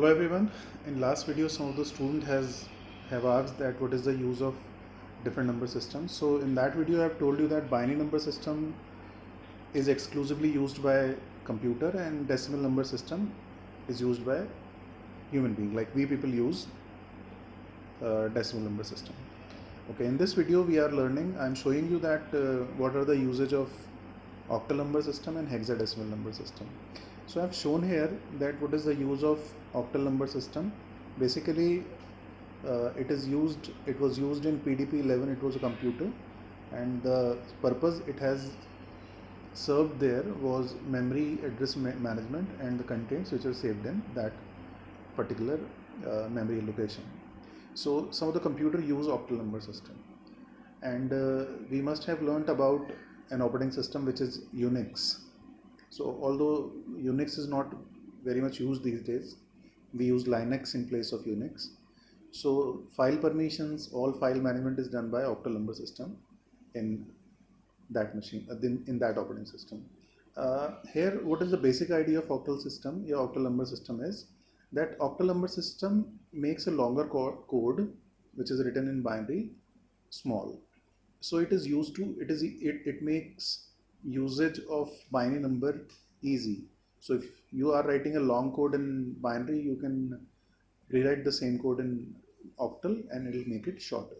Hello everyone. In last video, some of the student have asked that what is the use of different number systems. So in that video, I have told you that binary number system is exclusively used by computer and decimal number system is used by human being. Like we people use decimal number system. Okay. In this video, we are learning. I am showing you that what are the usage of octal number system and hexadecimal number system. So I have shown here that what is the use of octal number system. Basically, it was used in PDP-11. It was a computer, and the purpose it has served there was memory address management and the contents which are saved in that particular memory location. So some of the computer use octal number system, and we must have learnt about an operating system which is Unix. So although Unix is not very much used these days, we use Linux in place of Unix. So file permissions, all file management is done by octal number system in that machine, in that operating system. Here, what is the basic idea of octal system? Your octal number system is that octal number system makes a longer code which is written in binary small. So it is used to it makes usage of binary number easy. So if you are writing a long code in binary, you can rewrite the same code in octal and it will make it shorter.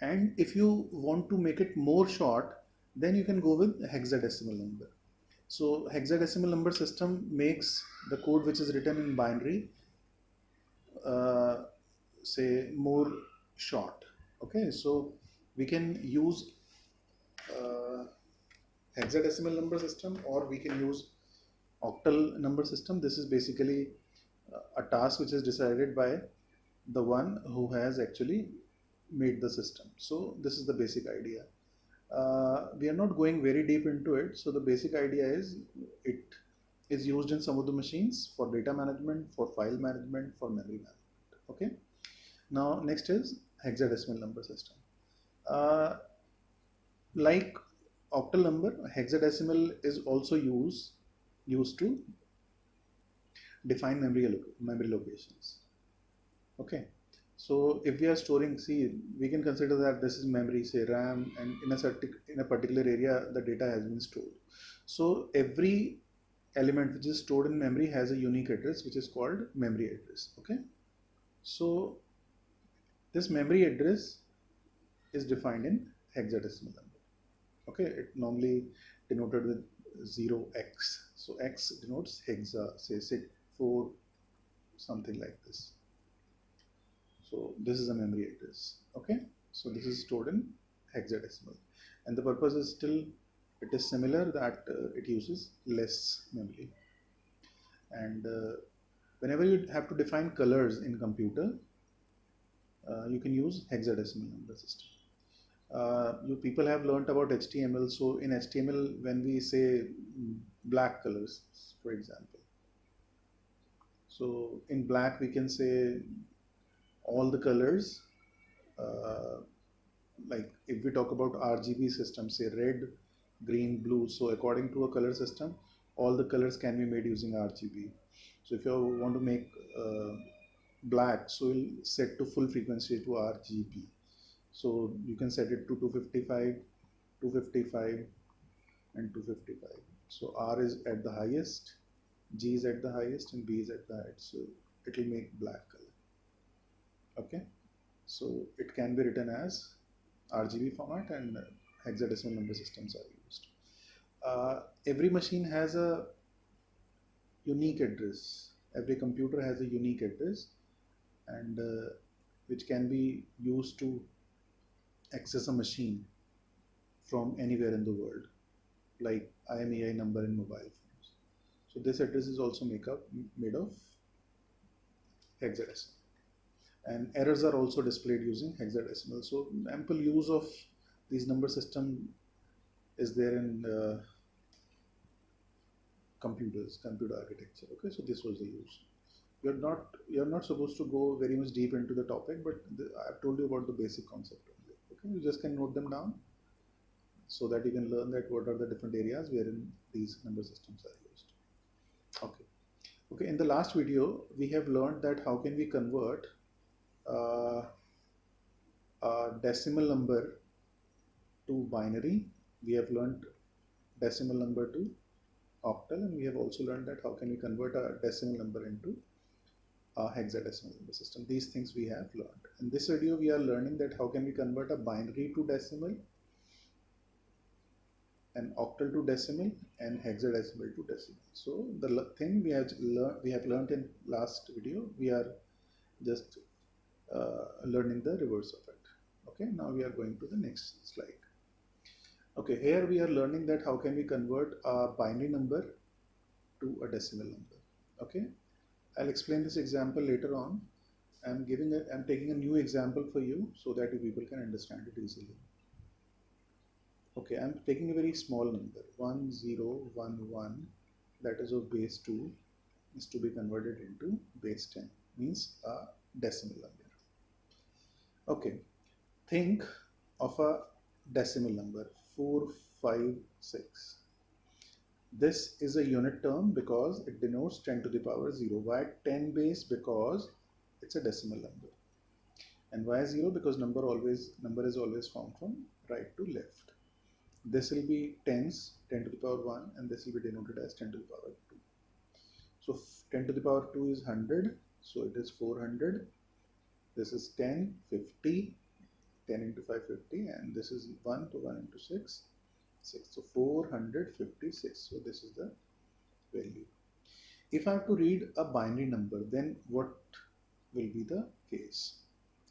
And if you want to make it more short, then you can go with hexadecimal number. So hexadecimal number system makes the code which is written in binary say more short. Okay, so we can use hexadecimal number system or we can use octal number system. This is basically a task which is decided by the one who has actually made the system. So this is the basic idea. We are not going very deep into it. So the basic idea is it is used in some of the machines for data management, for file management, for memory management. Okay. Now next is hexadecimal number system. Like octal number, hexadecimal is also used to define memory locations. Okay. So if we are storing, see, we can consider that this is memory, say RAM, and in a particular area the data has been stored. So every element which is stored in memory has a unique address which is called memory address. Okay. So this memory address is defined in hexadecimal number. Okay, it normally denoted with 0x. So x denotes hexa, say 4, something like this. So this is a memory address. Okay, so this is stored in hexadecimal, and the purpose is still it is similar that it uses less memory. And whenever you have to define colors in computer, you can use hexadecimal number system. You people have learnt about HTML. So in HTML, when we say black colors, for example, so in black we can say all the colors. Like if we talk about RGB system, say red, green, blue. So according to a color system, all the colors can be made using RGB. So if you want to make black, so we'll set to full frequency to RGB. So you can set it to 255, 255 and 255. So R is at the highest, G is at the highest and B is at the highest. So it will make black color. Okay. So it can be written as RGB format and hexadecimal number systems are used. Every machine has a unique address. Every computer has a unique address, and which can be used to access a machine from anywhere in the world, like IMEI number in mobile phones. So this address is also made of hexadecimal, and errors are also displayed using hexadecimal. So ample use of these number system is there in computer architecture. Okay, so this was the use. You're not supposed to go very much deep into the topic, but I've told you about the basic concept only. Okay, you just can note them down so that you can learn that what are the different areas wherein these number systems are used. Okay. Okay, in the last video, we have learned that how can we convert uh, a decimal number to binary. We have learned decimal number to octal, and we have also learned that how can we convert a decimal number into a hexadecimal number system. These things we have learned. In this video, we are learning that how can we convert a binary to decimal, an octal to decimal, and hexadecimal to decimal. So the thing we have learned in last video, we are just learning the reverse of it. Okay, now we are going to the next slide. Okay, here we are learning that how can we convert a binary number to a decimal number. Okay, I'll explain this example later on. I'm taking a new example for you so that you people can understand it easily. Okay, I'm taking a very small number, 1011, that is of base 2, is to be converted into base 10, means a decimal number. Okay, think of a decimal number 456. This is a unit term because it denotes 10 to the power 0. Why 10 base? Because it's a decimal number. And why 0? Because number is always formed from right to left. This will be tens, 10 to the power 1, and this will be denoted as 10 to the power 2. So 10 to the power 2 is 100, so it is 400. This is 10, 50, 10 into 5, 50, and this is 1 to 1 into 6, 6. So 456. So this is the value. If I have to read a binary number, then what will be the case?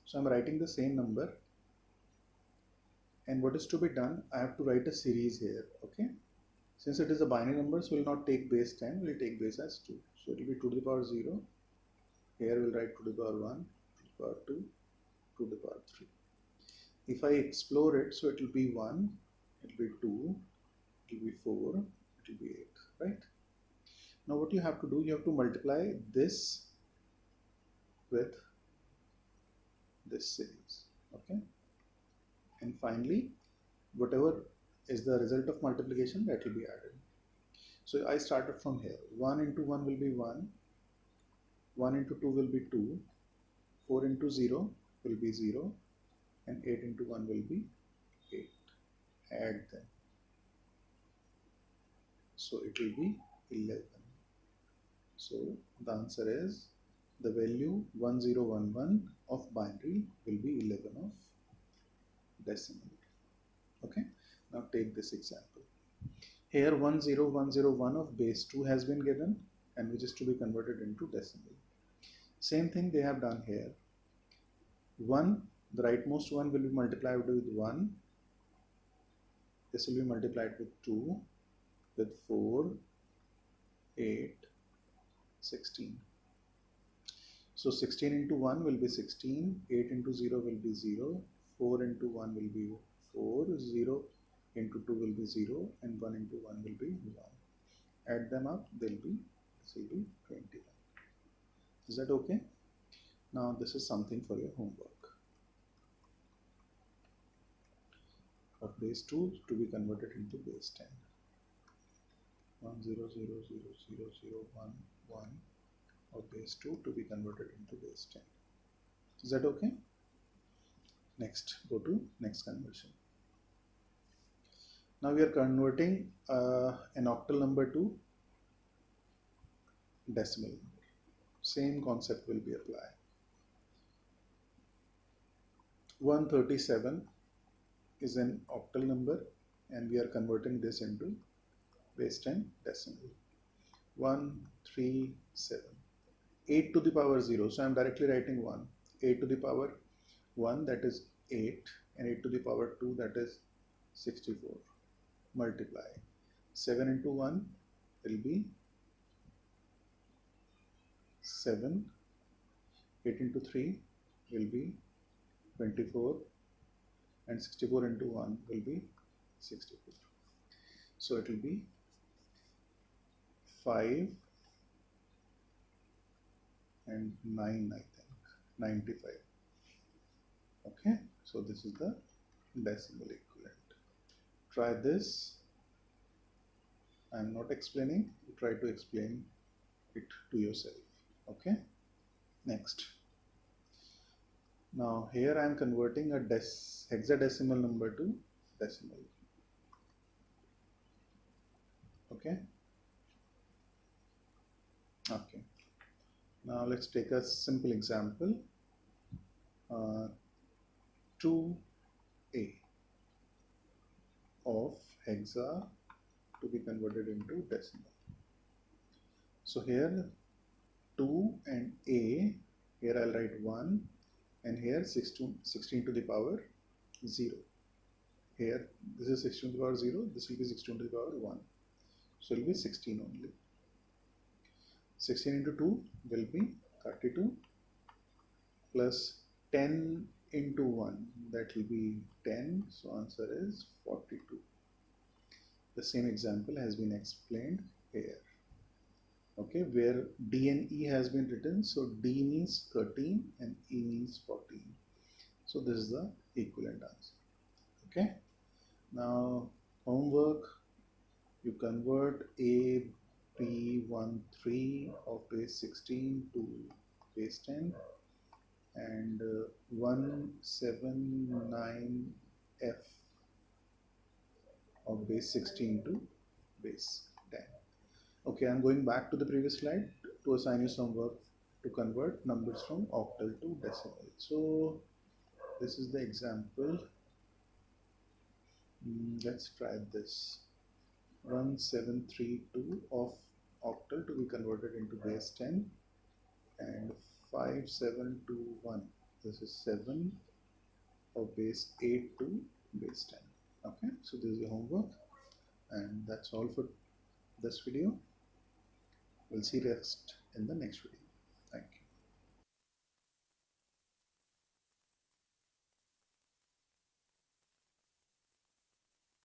So I'm writing the same number, and what is to be done? I have to write a series here. Okay, since it is a binary number, so we'll not take base 10, we'll take base as 2. So it will be 2 to the power 0. Here we'll write 2 to the power 1, 2 to the power 2, 2 to the power 3. If I explore it, so it will be 1, it will be 2, it will be 4, it will be 8, right? Now what you have to do, you have to multiply this with this series, okay? And finally, whatever is the result of multiplication, that will be added. So I started from here. 1 into 1 will be 1, 1 into 2 will be 2, 4 into 0 will be 0, and 8 into 1 will be 8. Add them. So it will be 11. So the answer is the value 1011 of binary will be 11 of decimal. Okay, now take this example. Here 10101 of base 2 has been given, and which is to be converted into decimal. Same thing they have done here. 1, the rightmost one will be multiplied with 1. This will be multiplied with 2, with 4, 8, 16. So 16 into 1 will be 16, 8 into 0 will be 0, 4 into 1 will be 4, 0 into 2 will be 0, and 1 into 1 will be 1. Add them up, this will be 21. Is that okay? Now this is something for your homework. Of base 2 to be converted into base 10. 1 0 0 0 0 0 1 1 of base 2 to be converted into base 10. Is that okay? Next, go to next conversion. Now we are converting an octal number to decimal number. Same concept will be applied. 137 is an octal number, and we are converting this into base 10 decimal. 137. 8 to the power 0. So I am directly writing 1. 8 to the power 1, that is 8, and 8 to the power 2, that is 64. Multiply. 7 into 1 will be 7. 8 into 3 will be 24. And 64 into 1 will be 64. So it will be 5 and 9, I think, 95. Okay, so this is the decimal equivalent. Try this. I am not explaining, try to explain it to yourself. Okay, next. Now here I am converting a hexadecimal number to decimal. Okay. Okay. Now let's take a simple example. 2a of hexa to be converted into decimal. So here 2 and a, here I'll write 1, and here 16 to the power 0. Here this is 16 to the power 0, this will be 16 to the power 1. So it will be 16 only. 16 into 2 will be 32 plus 10 into 1, that will be 10. So answer is 42. The same example has been explained here. Okay, where D and E has been written. So D means 13 and E means 14. So this is the equivalent answer. Okay. Now homework, you convert A, B, 1, 3 of base 16 to base 10 and 179F of base 16 to base 10. Okay, I'm going back to the previous slide to assign you some work to convert numbers from octal to decimal. So this is the example. Let's try this. 1732 of octal to be converted into base 10 and 5721. This is 7 of base 8 to base 10. Okay, so this is the homework, and that's all for this video. We'll see rest in the next video. Thank you.